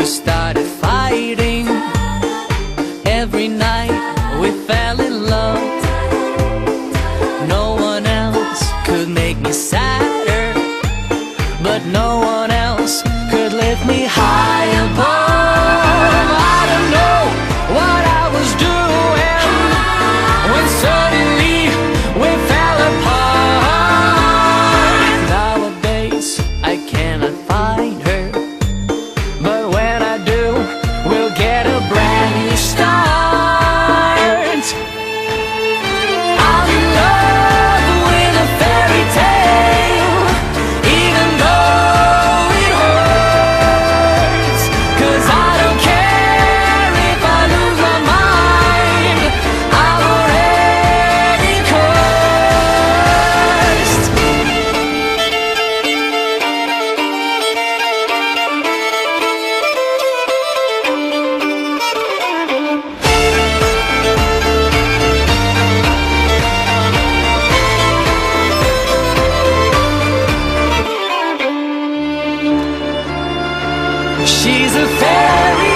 started fighting. Every night we fell in love. No one else could make me sadder, but no one else could lift me high above. I don't know what I was doing when suddenly we fell apart. Nowadays I cannot find her, but when I do, we'll get a brand new start. I'm in love with a fairy tale, even though it hurts, 'cause I don't care if I lose my mind, I'm already cursed. She's a fairy